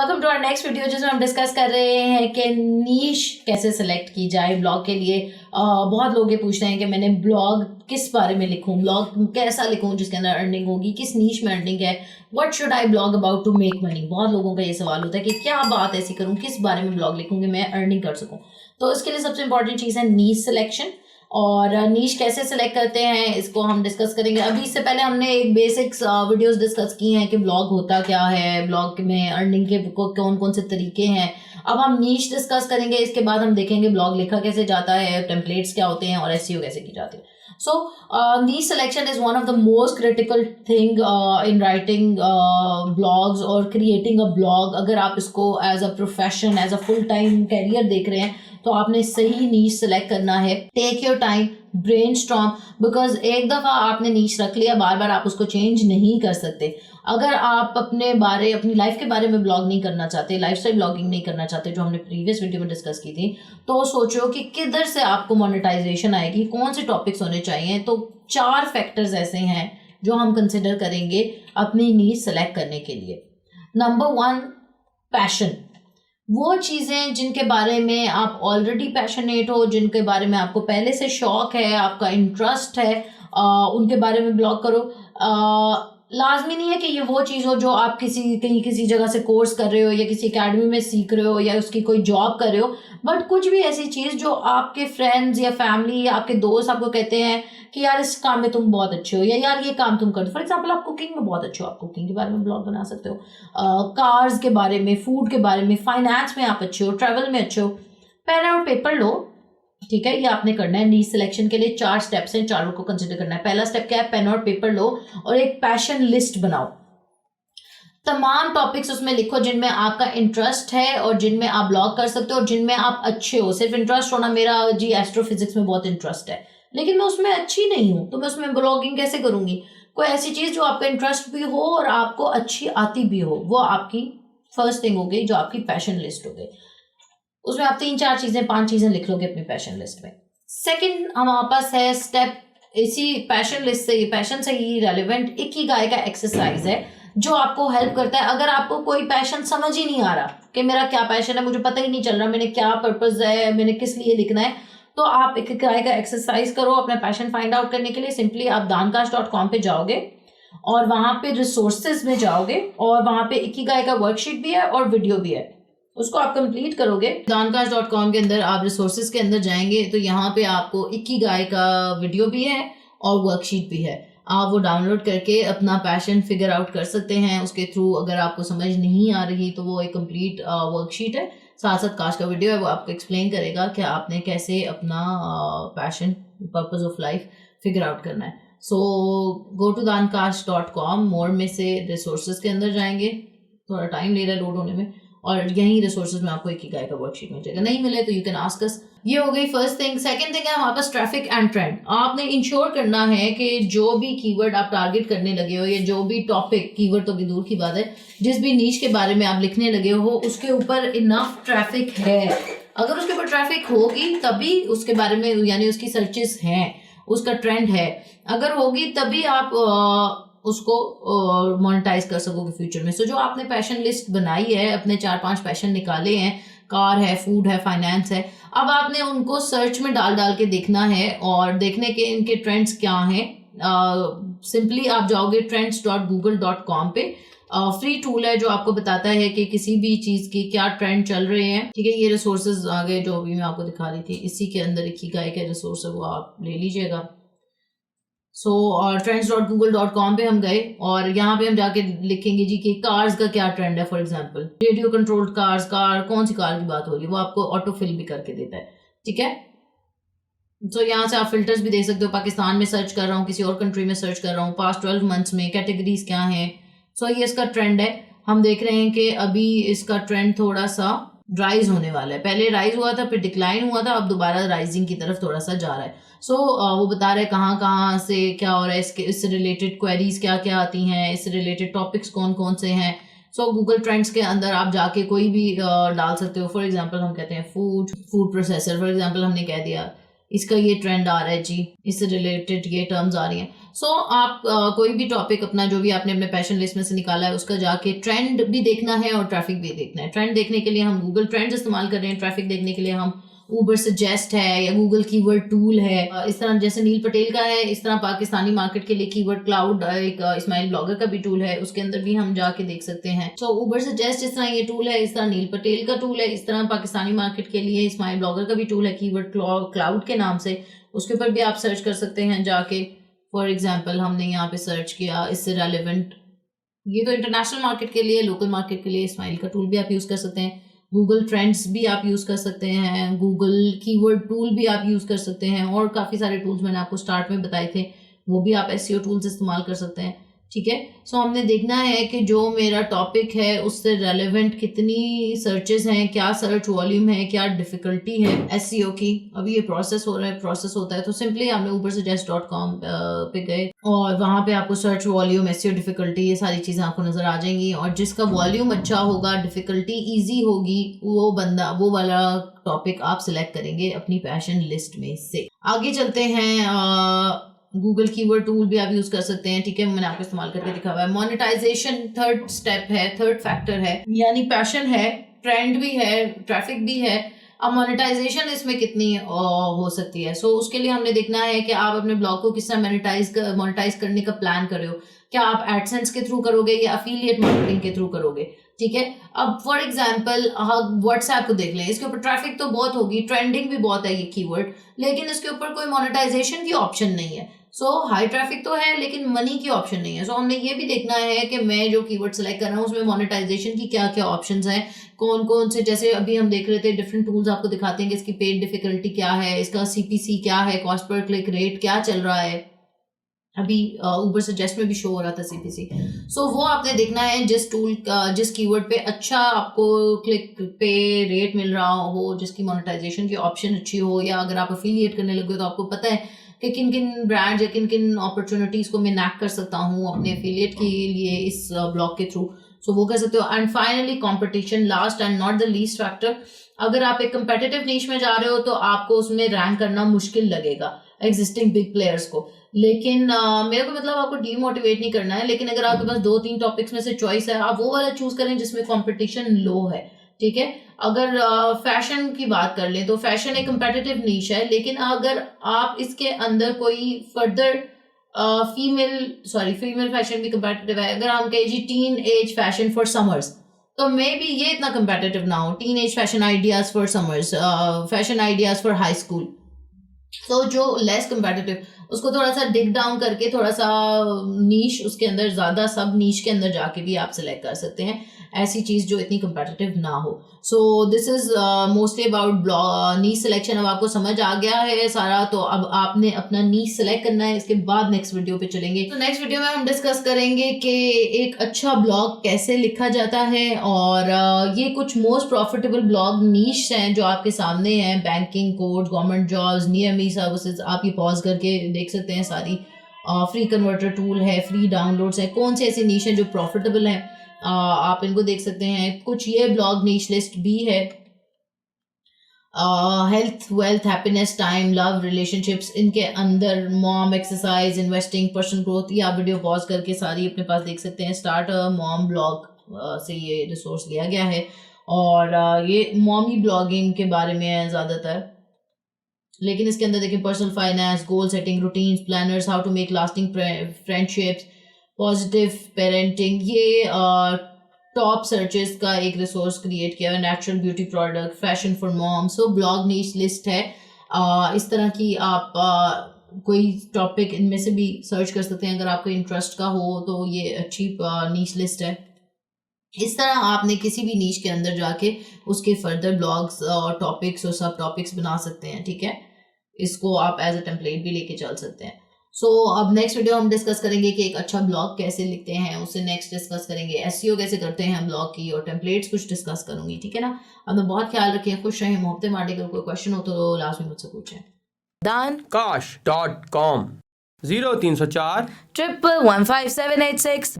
Welcome to our next video जिसमें हम discuss कर रहे हैं कि नीश कैसे सिलेक्ट की जाए ब्लॉग के लिए। बहुत लोग ये पूछते हैं कि मैंने ब्लॉग किस बारे में लिखूं, ब्लॉग कैसा लिखूं जिसके अंदर अर्निंग होगी, किस नीश में अर्निंग है, what should I blog about to make money. बहुत लोगों का ये सवाल होता है कि क्या बात ऐसी करूं, किस बारे में ब्लॉग लिखूं कि मैं अर्निंग कर सकूं। तो इसके लिए सबसे इंपॉर्टेंट चीज़ है नीश सिलेक्शन, और नीश कैसे सिलेक्ट करते हैं इसको हम डिस्कस करेंगे। अभी इससे पहले हमने एक बेसिक्स वीडियोस डिस्कस की हैं कि ब्लॉग होता क्या है, ब्लॉग में अर्निंग के कौन कौन से तरीके हैं। अब हम नीश डिस्कस करेंगे, इसके बाद हम देखेंगे ब्लॉग लिखा कैसे जाता है, टेम्पलेट्स क्या होते हैं और एसईओ कैसे की जाती है। So niche selection is one of the most critical thing in writing blogs or creating a blog। अगर आप इसको as a profession, as a full time career देख रहे हैं तो आपने सही niche select करना है। Take your time, brainstorm, because एक दफ़ा आपने niche रख लिया, बार बार आप उसको change नहीं कर सकते। अगर आप अपनी लाइफ के बारे में ब्लॉग नहीं करना चाहते, लाइफस्टाइल ब्लॉगिंग नहीं करना चाहते जो हमने प्रीवियस वीडियो में डिस्कस की थी, तो सोचो कि किधर से आपको मोनेटाइजेशन आएगी, कौन से टॉपिक्स होने चाहिए। तो 4 फैक्टर्स ऐसे हैं जो हम कंसिडर करेंगे अपनी नीश सेलेक्ट करने के लिए। Number 1, passion. वो चीज़ें जिनके बारे में आप ऑलरेडी पैशनेट हो, जिनके बारे में आपको पहले से शौक है, आपका इंटरेस्ट है, उनके बारे में ब्लॉग करो। लाजमी नहीं है कि ये वो चीज़ हो जो आप किसी जगह से कोर्स कर रहे हो या किसी एकेडमी में सीख रहे हो या उसकी कोई जॉब कर रहे हो, बट कुछ भी ऐसी चीज़ जो आपके फ्रेंड्स या फैमिली या आपके दोस्त आपको कहते हैं कि यार इस काम में तुम बहुत अच्छे हो, या यार ये काम तुम कर दो। फॉर एग्जाम्पल आप कुकिंग में बहुत अच्छे हो, आप कुकिंग के बारे में ब्लॉग बना सकते हो। कार्स के बारे में, फूड के बारे में, फाइनेंस में आप अच्छे हो, ट्रैवल में अच्छे हो। पेन और पेपर लो, ठीक है, ये आपने करना है। नीश सिलेक्शन के लिए 4 स्टेप्स हैं, चारों को कंसिडर करना है। पहला स्टेप क्या है, पेन और पेपर लो और एक पैशन लिस्ट बनाओ। तमाम टॉपिक्स उसमें लिखो जिनमें आपका इंटरेस्ट है और जिनमें आप ब्लॉग कर सकते हो और जिनमें आप अच्छे हो। सिर्फ इंटरेस्ट होना, मेरा जी एस्ट्रोफिजिक्स में बहुत इंटरेस्ट है लेकिन मैं उसमें अच्छी नहीं हूँ, तो मैं उसमें ब्लॉगिंग कैसे करूंगी। कोई ऐसी चीज़ जो आपका इंटरेस्ट भी हो और आपको अच्छी आती भी हो, वो आपकी फर्स्ट थिंग हो गई, जो आपकी पैशन लिस्ट हो गई। उसमें आप 3-4 चीज़ें, 5 चीज़ें लिख लोगे अपनी पैशन लिस्ट में। सेकंड हमारे पास है स्टेप, इसी पैशन लिस्ट से, पैशन से ही रेलिवेंट इकिगाई का एक्सरसाइज है जो आपको हेल्प करता है। अगर आपको कोई पैशन समझ ही नहीं आ रहा कि मेरा क्या पैशन है, मुझे पता ही नहीं चल रहा मैंने क्या पर्पस है, मैंने किस लिए लिखना है, तो आप इकिगाई का एक्सरसाइज करो अपना पैशन फाइंड आउट करने के लिए। सिंपली आप dancast.com पे जाओगे और वहाँ पे रिसोर्सेज में जाओगे और वहाँ पे इकिगाई का वर्कशीट भी है और वीडियो भी है, उसको आप कंप्लीट करोगे। dancast.com के अंदर आप रिसोर्सेज के अंदर जाएंगे तो यहाँ पे आपको इकिगाई का वीडियो भी है और वर्कशीट भी है। आप वो डाउनलोड करके अपना पैशन फिगर आउट कर सकते हैं उसके थ्रू। अगर आपको समझ नहीं आ रही तो वो एक कंप्लीट वर्कशीट है, साथ साथ काश का वीडियो है, वो आपको एक्सप्लेन करेगा कि आपने कैसे अपना passion, purpose of life figure out करना है। सो गो टू dancast.com, मोर में से रिसोर्सेज के अंदर जाएंगे, थोड़ा टाइम ले रहा है लोड होने में, और यहीं रिसोर्सेज में आपको इकिगाई का वर्कशीट मिल जाएगा। नहीं मिले तो यू कैन आस्क अस। ये हो गई फर्स्ट थिंग। सेकंड थिंग है हमारे पास ट्रैफिक एंड ट्रेंड। आपने इंश्योर करना है कि जो भी कीवर्ड आप टारगेट करने लगे हो या जो भी टॉपिक, कीवर्ड तो की दूर की बात है, जिस भी नीश के बारे में आप लिखने लगे हो उसके ऊपर इनफ ट्रैफिक है। अगर उसके ऊपर ट्रैफिक होगी तभी उसके बारे में, यानी उसकी सर्चेस हैं, उसका ट्रेंड है, अगर होगी तभी आप उसको मोनेटाइज कर सकोगे फ्यूचर में। सो जो आपने पैशन लिस्ट बनाई है, अपने 4-5 पैशन निकाले हैं, कार है, फूड है, फाइनेंस है, अब आपने उनको सर्च में डाल के देखना है और देखने के इनके ट्रेंड्स क्या हैं। सिंपली आप जाओगे trends.google.com पे, फ्री टूल है जो आपको बताता है कि किसी भी चीज़ की क्या ट्रेंड चल रहे हैं, ठीक है। ये रिसोर्सेज आगे जो अभी मैं आपको दिखा रही थी, इसी के अंदर इकिगाई के रिसोर्स है, वो आप ले लीजिएगा। और trends.google.com पे हम गए और यहाँ पे हम जाके लिखेंगे जी कि कार्स का क्या ट्रेंड है। For example radio controlled cars, कौन सी कार की बात हो रही है, वो आपको ऑटो फिल भी करके देता है, ठीक है। यहाँ से आप फिल्टर्स भी दे सकते हो, पाकिस्तान में सर्च कर रहा हूँ, किसी और कंट्री में सर्च कर रहा हूँ, पास्ट 12 मंथ्स में कैटेगरीज क्या हैं। ये इसका ट्रेंड है। हम देख रहे हैं कि अभी इसका ट्रेंड थोड़ा सा राइज होने वाला है। पहले राइज हुआ था, फिर डिक्लाइन हुआ था, अब दोबारा राइजिंग की तरफ थोड़ा सा जा रहा है। वो बता रहे हैं कहाँ से क्या हो रहा है, इससे रिलेटेड क्वेरीज क्या क्या आती हैं, इससे रिलेटेड टॉपिक्स कौन कौन से हैं। गूगल ट्रेंड्स के अंदर आप जाके कोई भी डाल सकते हो। फॉर एग्जांपल हम कहते हैं फूड प्रोसेसर, फॉर एग्जांपल हमने कह दिया इसका ये ट्रेंड आ रहा है जी, इससे रिलेटेड ये टर्म्स आ रही हैं। सो आप कोई भी टॉपिक अपना जो भी आपने अपने पैशन लिस्ट में से निकाला है उसका जाके ट्रेंड भी देखना है और ट्रैफिक भी देखना है। ट्रेंड देखने के लिए हम गूगल ट्रेंड्स इस्तेमाल कर रहे हैं, ट्रैफिक देखने के लिए हम उबर सजेस्ट है या गूगल कीवर्ड टूल है। इस तरह जैसे नील पटेल का है, इस तरह पाकिस्तानी मार्केट के लिए कीवर्ड क्लाउड एक इस्माइल ब्लॉगर का भी टूल है, उसके अंदर भी हम जाके देख सकते हैं। सो उबर सजेस्ट जिस तरह ये टूल है, इस तरह नील पटेल का टूल है, इस तरह पाकिस्तानी मार्केट के लिए इस्माइल ब्लॉगर का भी टूल है कीवर्ड क्लाउड के नाम से, उसके ऊपर भी आप सर्च कर सकते हैं जाके। फॉर एग्जाम्पल हमने यहाँ पे सर्च किया इससे रेलिवेंट, ये तो इंटरनेशनल मार्केट के लिए, लोकल मार्केट के लिए इस्माइल का टूल भी आप यूज़ कर सकते हैं। गूगल ट्रेंड्स भी आप यूज़ कर सकते हैं, गूगल कीवर्ड टूल भी आप यूज़ कर सकते हैं, और काफ़ी सारे टूल्स मैंने आपको स्टार्ट में बताए थे, वो भी आप एसईओ टूल्स इस्तेमाल कर सकते हैं। ठीक है, सो हमने देखना है कि जो मेरा टॉपिक है उससे रेलेवेंट कितनी सर्चेस हैं, क्या सर्च वॉल्यूम है, क्या डिफ़िकल्टी है एसईओ की। अभी ये प्रोसेस हो रहा है, प्रोसेस होता है तो सिंपली आपने ubersuggest.com पे गए और वहाँ पे आपको सर्च वॉल्यूम, एसईओ डिफ़िकल्टी, ये सारी चीज़ें आपको नज़र आ जाएंगी। और जिसका वॉल्यूम अच्छा होगा, डिफ़िकल्टी ईजी होगी, वो बंदा, वो वाला टॉपिक आप सिलेक्ट करेंगे अपनी पैशन लिस्ट में से। आगे चलते हैं, गूगल कीवर्ड टूल भी आप यूज कर सकते हैं। ठीक है, मैंने आपको इस्तेमाल करके दिखा हुआ है। मोनेटाइजेशन थर्ड स्टेप है, थर्ड फैक्टर है, यानी पैशन है, ट्रेंड भी है, ट्रैफिक भी है, अब मोनेटाइजेशन इसमें कितनी हो सकती है। सो उसके लिए हमने देखना है कि आप अपने ब्लॉग को किस तरह मोनेटाइज करने का प्लान कर रहे हो। क्या आप एडसेंस के थ्रू करोगे या अफिलिएट मार्केटिंग के थ्रू करोगे। ठीक है, अब फॉर एग्जाम्पल व्हाट्सएप को देख लें, इसके ऊपर ट्रैफिक तो बहुत होगी, ट्रेंडिंग भी बहुत है ये कीवर्ड, लेकिन इसके ऊपर कोई मोनेटाइजेशन की ऑप्शन नहीं है। सो हाई ट्रैफिक तो है लेकिन मनी की ऑप्शन नहीं है। सो हमने ये भी देखना है कि मैं जो कीवर्ड सेलेक्ट कर रहा हूँ उसमें मोनेटाइजेशन की क्या क्या ऑप्शंस हैं, कौन कौन से, जैसे अभी हम देख रहे थे डिफरेंट टूल्स आपको दिखाते हैं कि इसकी पेड डिफिकल्टी क्या है, इसका सीपीसी क्या है, कॉस्ट पर क्लिक रेट क्या चल रहा है। अभी उबर सजेस्ट में भी शो हो रहा था सीपीसी। सो वो आपने देखना है जिस टूल का, जिस कीवर्ड पे अच्छा आपको क्लिक पे रेट मिल रहा हो, जिसकी मोनेटाइजेशन की ऑप्शन अच्छी हो, या अगर आप अफिलिएट करने लगे तो आपको पता है कि किन किन ब्रांड्स या किन किन अपॉर्चुनिटीज़ को मैं नैक कर सकता हूँ अपने एफिलिएट के लिए इस ब्लॉग के थ्रू। सो वो कर सकते हो। And finally competition, last and not the least factor. अगर आप एक कंपेटिटिव नीश में जा रहे हो तो आपको उसमें रैंक करना मुश्किल लगेगा एग्जिस्टिंग बिग प्लेयर्स को, लेकिन मेरे को मतलब आपको डीमोटिवेट नहीं करना है, लेकिन अगर आपके पास 2-3 टॉपिक्स में से चॉइस है, आप वो वाला चूज करें जिसमें कंपटीशन लो है। ठीक है, अगर फैशन की बात कर लें तो फैशन एक कंपेटिटिव नीश है, लेकिन अगर आप इसके अंदर कोई फर्दर फीमेल फैशन भी कंपेटिटिव है। अगर हम कहें जी teenage fashion for summers, तो मे बी ये इतना कंपेटिटिव ना हो। Teenage fashion ideas for summers, fashion ideas for high school, तो जो लेस कंपेटिटिव उसको थोड़ा सा डिग डाउन करके थोड़ा सा नीश उसके अंदर, ज्यादा सब नीश के अंदर जाके भी आप सिलेक्ट कर सकते हैं ऐसी चीज जो इतनी कंपेटिटिव ना हो। So this is mostly about niche selection. अब आपको समझ आ गया है सारा, तो अब आपने अपना नीश सिलेक्ट करना है। इसके बाद नेक्स्ट वीडियो पे चलेंगे। तो नेक्स्ट वीडियो में हम डिस्कस करेंगे कि एक अच्छा ब्लॉग कैसे लिखा जाता है, और ये कुछ मोस्ट प्रॉफिटेबल ब्लॉग नीश हैं जो आपके सामने हैं। Banking, course, government jobs, near me services, आप ये पॉज करके देख सकते हैं सारी। फ्री कन्वर्टर टूल है, फ्री डाउनलोड्स है, कौन से ऐसी नीश हैं जो प्रॉफिटेबल हैं, आप इनको देख सकते हैं। कुछ ये ब्लॉग नीश लिस्ट भी है। Health, wealth, happiness, time, love, relationships, इनके अंदर mom, exercise, investing, personal growth, ये आप वीडियो पॉज करके सारी अपने पास देख सकते हैं। स्टार्ट मॉम ब्लॉग से ये रिसोर्स लिया गया है, और ये मॉमी ब्लॉगिंग के बारे में है ज़्यादातर, लेकिन इसके अंदर देखिए personal finance, goal setting, routines, planners, how to make lasting friendships, positive parenting, ये टॉप सर्चेस का एक रिसोर्स क्रिएट किया है। Natural beauty product, fashion for mom. So blog niche list है। इस तरह की आप कोई टॉपिक इनमें से भी सर्च कर सकते हैं अगर आपको इंटरेस्ट का हो, तो ये अच्छी नीश लिस्ट है। इस तरह आपने किसी भी नीश के अंदर जाके उसके फर्दर ब्लॉग्स और टॉपिक्स और सब टॉपिक्स बना सकते हैं। ठीक है, इसको आप एज अ टेम्पलेट भी लेके चल सकते हैं। सो अब नेक्स्ट वीडियो हम डिस्कस करेंगे कि एक अच्छा ब्लॉग कैसे लिखते हैं, उससे नेक्स्ट डिस्कस करेंगे एसईओ कैसे करते हैं ब्लॉग की, और टेम्पलेट्स कुछ डिस्कस करूंगी। ठीक है ना, अब मैं बहुत ख्याल रखें, खुश रहें, मोहब्बतें बांटें। अगर कोई क्वेश्चन हो तो लास्ट में मुझसे पूछें। dankash.com 0304 1115786